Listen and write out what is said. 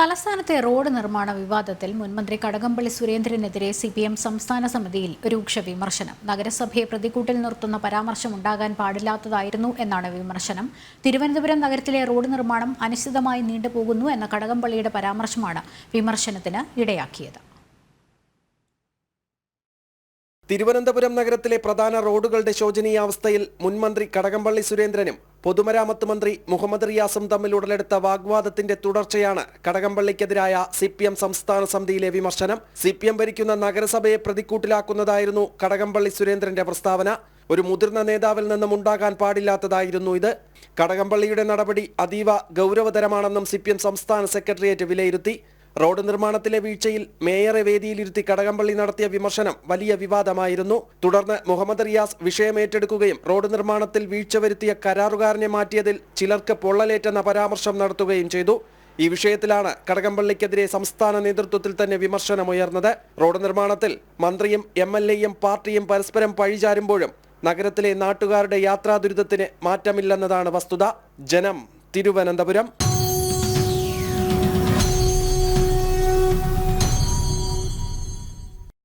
തലസ്ഥാനത്തെ റോഡ് നിർമ്മാണ വിവാദത്തിൽ മുൻമന്ത്രി കടകംപള്ളി സുരേന്ദ്രനെതിരെ CPM സംസ്ഥാന സമിതിയിൽ രൂക്ഷ വിമർശനം. നഗരസഭയെ പ്രതിക്കൂട്ടിൽ നിർത്തുന്ന പരാമർശം ഉണ്ടാകാൻ പാടില്ലാത്തതായിരുന്നു എന്നാണ് വിമർശനം. തിരുവനന്തപുരം നഗരത്തിലെ റോഡ് നിർമ്മാണം അനിശ്ചിതമായി നീണ്ടുപോകുന്നു എന്ന കടകംപള്ളിയുടെ പരാമർശമാണ് വിമർശനത്തിന് ഇടയാക്കിയത്. തിരുവനന്തപുരം നഗരത്തിലെ പ്രധാന റോഡുകളുടെ ശോചനീയാവസ്ഥയിൽ മുൻമന്ത്രി കടകംപള്ളി സുരേന്ദ്രനും പൊതുമരാമത്ത് മന്ത്രി മുഹമ്മദ് റിയാസും തമ്മിൽ ഉടലെടുത്ത വാഗ്വാദത്തിന്റെ തുടർച്ചയാണ് കടകംപള്ളിക്കെതിരായ CPM സംസ്ഥാന സമിതിയിലെ വിമർശനം. CPM ഭരിക്കുന്ന നഗരസഭയെ പ്രതിക്കൂട്ടിലാക്കുന്നതായിരുന്നു കടകംപള്ളി സുരേന്ദ്രന്റെ പ്രസ്താവന. ഒരു മുതിർന്ന നേതാവിൽ നിന്നും ഉണ്ടാകാൻ പാടില്ലാത്തതായിരുന്നു ഇത്. കടകംപള്ളിയുടെ നടപടി അതീവ ഗൗരവതരമാണെന്നും CPM സംസ്ഥാന സെക്രട്ടേറിയറ്റ് വിലയിരുത്തി. റോഡ് നിർമ്മാണത്തിലെ വീഴ്ചയിൽ മേയറെ വേദിയിലിരുത്തി കടകംപള്ളി നടത്തിയ വിമർശനം വലിയ വിവാദമായിരുന്നു. തുടർന്ന് മുഹമ്മദ് റിയാസ് വിഷയം ഏറ്റെടുക്കുകയും റോഡ് നിർമ്മാണത്തിൽ വീഴ്ച വരുത്തിയ കരാറുകാരനെ മാറ്റിയതിൽ ചിലർക്ക് പൊള്ളലേറ്റെന്ന പരാമർശം നടത്തുകയും ചെയ്തു. ഈ വിഷയത്തിലാണ് കടകംപള്ളിക്കെതിരെ സംസ്ഥാന നേതൃത്വത്തിൽ തന്നെ വിമർശനമുയർന്നത്. റോഡ് നിർമ്മാണത്തിൽ മന്ത്രിയും MLAയും പാർട്ടിയും പരസ്പരം പഴിചാരുമ്പോഴും നഗരത്തിലെ നാട്ടുകാരുടെ യാത്രാ ദുരിതത്തിന് മാറ്റമില്ലെന്നതാണ് വസ്തുത. ജനം, തിരുവനന്തപുരം.